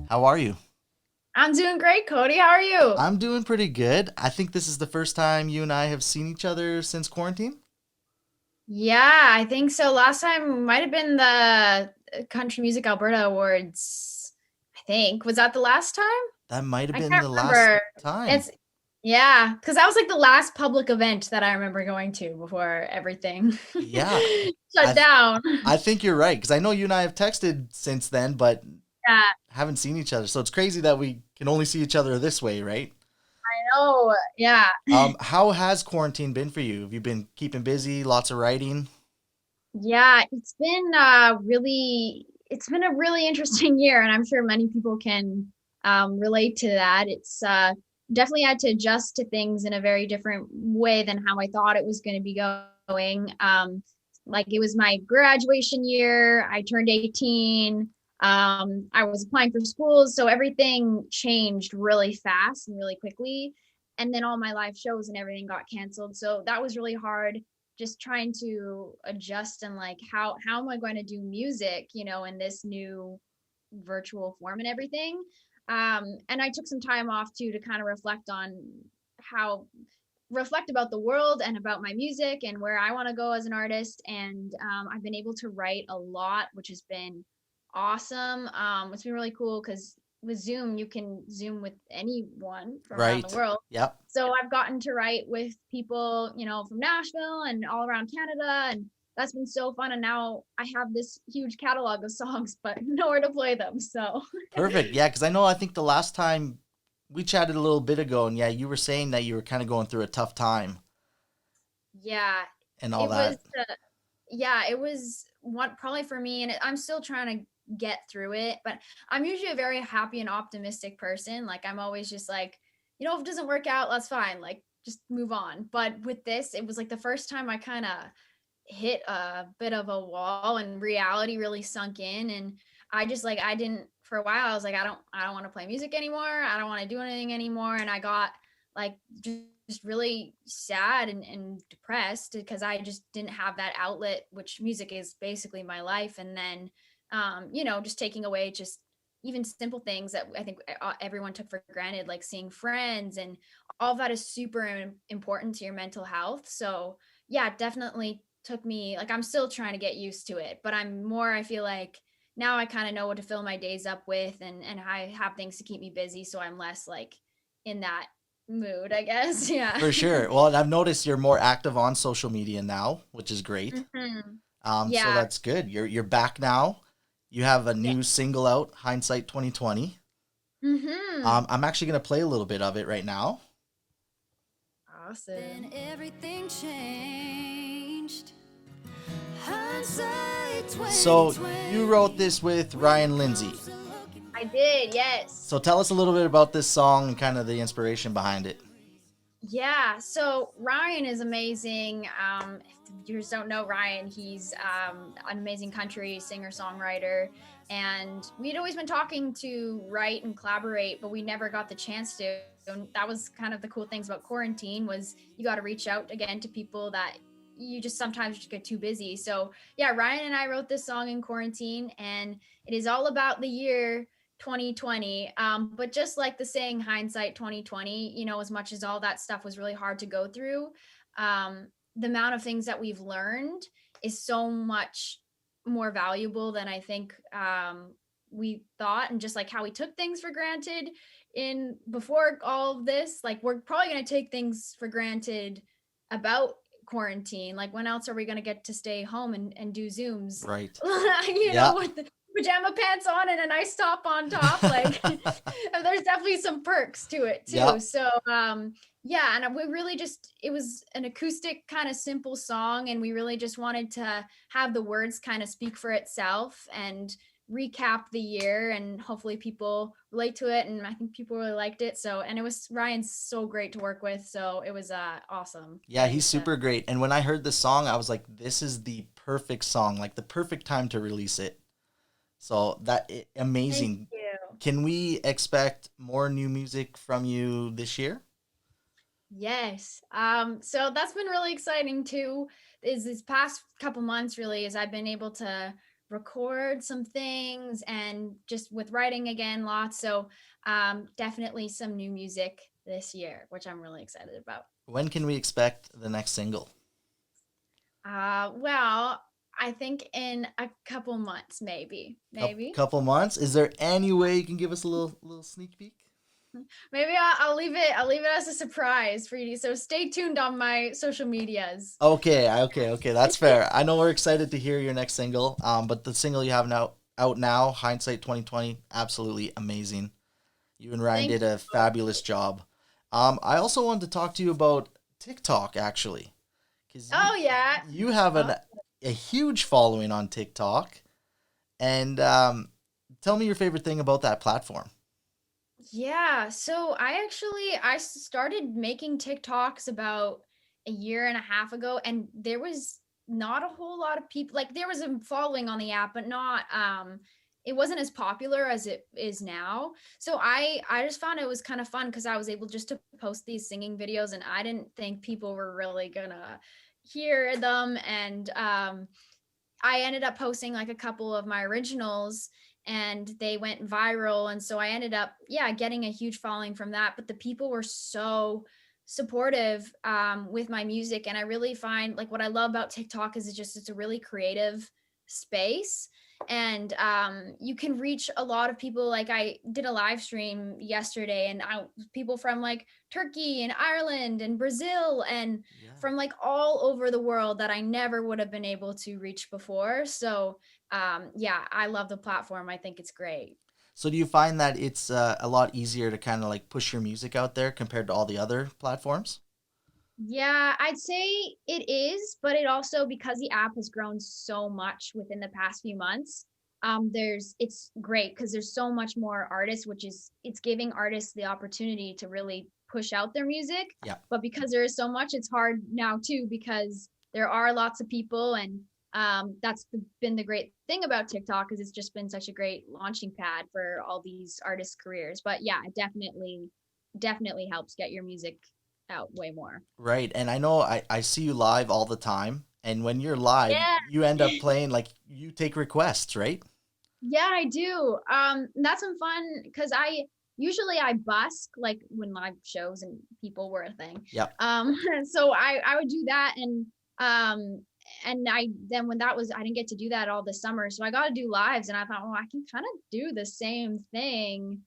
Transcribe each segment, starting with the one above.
How are you? I'm doing great, Cody. How are you? I'm doing pretty good. I think this is the first time you and I have seen each other since quarantine. Yeah, I think so. Last time might have been the Country Music Alberta Awards. I think. Was that the last time? That might have I been can't the last remember. time. It's yeah, because that was like the last public event that I remember going to before everything Yeah, shut I th- down. I think you're right because I know you and I have texted since then, but Yeah, haven't seen each other. So it's crazy that we can only see each other this way, right? I know. Yeah. How has quarantine been for you? Have you been keeping busy? Lots of writing? Yeah, it's been a really interesting year, and I'm sure many people can relate to that. It's definitely had to adjust to things in a very different way than how I thought it was going to be going. Like it was my graduation year, I turned 18. I was applying for schools, so everything changed really fast and really quickly. And then all my live shows and everything got canceled. So that was really hard, just trying to adjust and like how am I going to do music, in this new virtual form and everything. And I took some time off too to kind of how reflect about the world and about my music and where I want to go as an artist. And I've been able to write a lot, which has been awesome. It's been really cool because with Zoom, you can Zoom with anyone from around the Right. world. Yep. So I've gotten to write with people, from Nashville and all around Canada. And that's been so fun. And now I have this huge catalog of songs, but nowhere to play them. So Perfect. Yeah, because I think the last time we chatted a little bit ago, and yeah, you were saying that you were kind of going through a tough time yeah, and all it was that. yeah, it was one probably for me, and I'm still trying to get through it. But I'm usually a very happy and optimistic person. Like I'm always just like, if it doesn't work out, that's fine. Like just move on. But with this, it was like the first time I kind of hit a bit of a wall and reality really sunk in. And I just like I didn't for a while. I was like, I don't want to play music anymore. I don't want to do anything anymore. And I got like just really sad and depressed because I just didn't have that outlet, which music is basically my life. And then just taking away just even simple things that I think everyone took for granted, like seeing friends, and all of that is super important to your mental health. So yeah, definitely took me, like, I'm still trying to get used to it, but I feel like now I kind of know what to fill my days up with, and I have things to keep me busy, so I'm less like in that mood, I guess. Yeah. For sure. Well, and I've noticed you're more active on social media now, which is great. Mhm. So Yeah. that's good. You're back now. You have a Yeah. new single out, Hindsight 2020. Mhm. I'm actually gonna play a little bit of it right now. Awesome. Then everything changed. Hindsight So you wrote 2020. this with With a Ryan Lindsay. closer look at I my did, past. yes. So tell us a little bit about this song and kind of the inspiration behind it. Yeah, so Ryan is amazing. If you just don't know Ryan, he's an amazing country singer songwriter, and we'd always been talking to write and collaborate, but we never got the chance to. And that was kind of the cool things about quarantine, was you got to reach out again to people that you just sometimes just get too busy. So yeah, Ryan and I wrote this song in quarantine, and it is all about the year 2020. But just like the saying hindsight 2020, as much as all that stuff was really hard to go through, the amount of things that we've learned is so much more valuable than I think we thought. And just like how we took things for granted in before all of this, like we're probably going to take things for granted about quarantine. Like when else are we going to get to stay home and do Zooms? Right. Yeah. With the pajama pants on and a nice top on top, like there's definitely some perks to it Yeah. too. So yeah, and we really just, it was an acoustic kind of simple song, and we really just wanted to have the words kind of speak for itself and recap the year, and hopefully people relate to it, and I think people really liked it. So, and it was Ryan's so great to work with, so it was awesome Yeah, getting he's to. super great. And when I heard this song, I was like, this is the perfect song, like the perfect time to release it. So Thank amazing. you. Can we expect more new music from you this year? Yes. So that's been really exciting too. Is this past couple months really, as I've been able to record some things and just with writing again, lots. So definitely some new music this year, which I'm really excited about. When can we expect the next single? Well, I think in a couple months, maybe. Couple months. Is there any way you can give us a little sneak peek? Maybe I'll leave it. I'll leave it as a surprise for you. So stay tuned on my social medias. Okay. That's fair. I know we're excited to hear your next single. But the single you have now out now, Hindsight 2020, absolutely amazing. You and Ryan Thank did a fabulous job. I also wanted to talk to you about TikTok actually, because Oh yeah. you have a huge following on TikTok, and tell me your favorite thing about that platform. Yeah, so I started making TikToks about a year and a half ago, and there was not a whole lot of people. Like there was a following on the app, but not it wasn't as popular as it is now. So I just found it was kind of fun because I was able just to post these singing videos, and I didn't think people were really gonna hear them. And I ended up posting like a couple of my originals and they went viral. And so I ended up, yeah, getting a huge following from that. But the people were so supportive with my music. And I really find like what I love about TikTok is it's a really creative space. And you can reach a lot of people. Like I did a live stream yesterday, and people from like Turkey and Ireland and Brazil and Yeah. from like all over the world that I never would have been able to reach before. So yeah, I love the platform. I think it's great. So do you find that it's a lot easier to kind of like push your music out there compared to all the other platforms? Yeah, I'd say it is, but it also because the app has grown so much within the past few months, it's great because there's so much more artists, which is it's giving artists the opportunity to really push out their music. Yeah. But because there is so much, it's hard now too because there are lots of people, and been the great thing about TikTok is it's just been such a great launching pad for all these artists' careers. But yeah, it definitely helps get your music out way more. Right. And I know I see you live all the time. And when you're live, Yeah. you end up playing like you take requests, right? Yeah, I do. That's some fun because I busk like when live shows and people were a thing. Yep. So I would do that, and I then when that was I didn't get to do that all this summer, so I got to do lives, and I thought, well, I can kind of do the same thing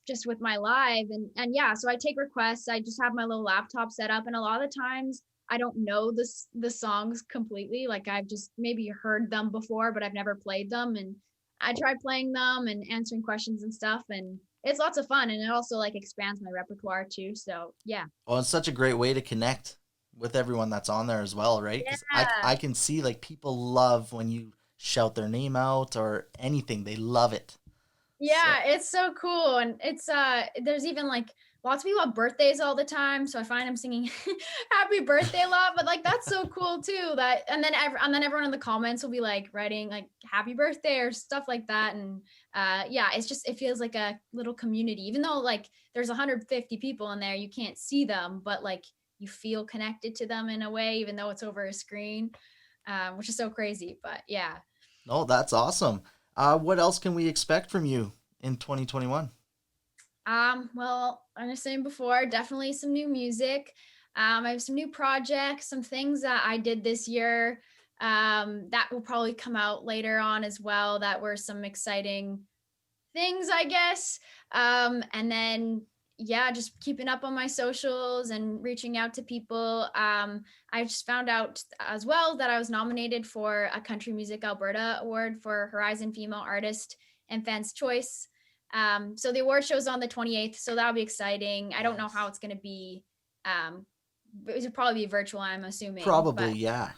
just with my live. And yeah, so I take requests. I just have my little laptop set up, and a lot of the times I don't know the songs completely. Like I've just maybe heard them before, but I've never played them, and I try playing them and answering questions and stuff, and it's lots of fun, and it also like expands my repertoire too. So yeah. Well, it's such a great way to connect with everyone that's on there as well, right? Because I Yeah. can see like people love when you shout their name out or anything. They love it. So, Yeah, it's so cool. And it's there's even like lots of people have birthdays all the time. So I find I'm singing happy birthday a lot, but like that's so cool too. That and then everyone in the comments will be like writing like happy birthday or stuff like that. And yeah, it feels like a little community, even though like there's 150 people in there, you can't see them, but like you feel connected to them in a way, even though it's over a screen, which is so crazy. But yeah. no, that's awesome. What else can we expect from you in 2021? Well, I'm just saying before, definitely some new music. I have some new projects, some things that I did this year that will probably come out later on as well. That were some exciting things, I guess. And then, yeah, just keeping up on my socials and reaching out to people. I just found out as well that I was nominated for a Country Music Alberta Award for Horizon Female Artist and Fans Choice. So the award show's on the 28th, so that'll be exciting. I don't know how Nice. it's going to be. It would probably be virtual, I'm assuming. Probably, But yeah.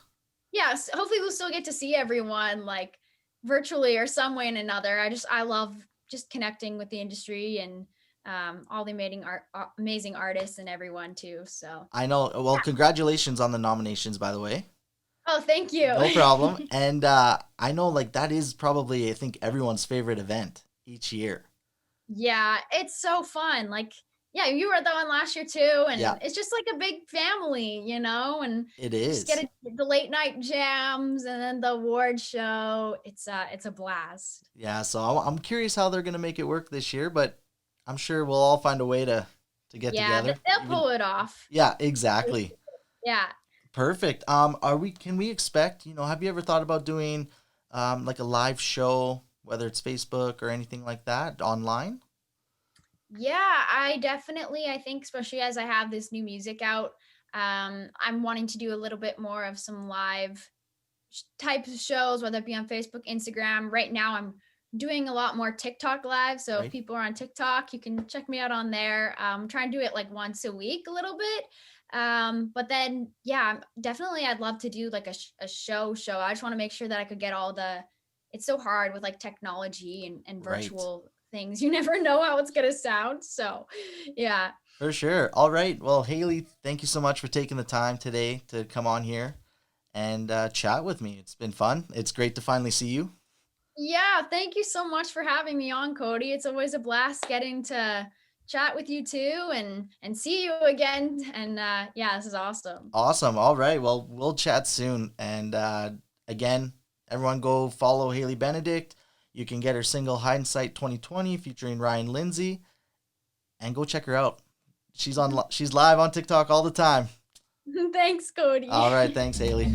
yeah, so hopefully we'll still get to see everyone like virtually or some way and another. I love just connecting with the industry and all the amazing artists and everyone too. So I know. Well, congratulations on the nominations, by the way. oh, thank you. No problem. And I know, like, that is probably, I think, everyone's favorite event each year. Yeah, it's so fun. Like Yeah, you were at that one last year too, and Yeah, it's just like a big family, you know, and it just is. the late night jams and then the award show. It's a blast. Yeah, so I'm curious how they're gonna make it work this year, but I'm sure we'll all find a way to get Yeah, together. they'll Even pull it off. yeah, exactly. Yeah. Perfect. Are we? Can we expect? Have you ever thought about doing, like a live show, whether it's Facebook or anything like that, online? Yeah, I think especially as I have this new music out, I'm wanting to do a little bit more of some live types of shows, whether it be on Facebook, Instagram. Right now, I'm doing a lot more TikTok live. So if Right. people are on TikTok, you can check me out on there. Trying to do it like once a week, a little bit. But then, yeah, definitely, I'd love to do like a show. I just want to make sure that I could get all the. It's so hard with like technology and Right. virtual things. You never know how it's gonna sound. So, yeah. For sure. All right. Well, Haley, thank you so much for taking the time today to come on here and chat with me. It's been fun. It's great to finally see you. Yeah, thank you so much for having me on, Cody. It's always a blast getting to chat with you too and see you again. And yeah, this is awesome. Awesome. All right. Well, we'll chat soon. And again, everyone go follow Hailey Benedict. You can get her single Hindsight 2020 featuring Ryan Lindsay and go check her out. She's live on TikTok all the time. Thanks, Cody. All right. Thanks, Haley.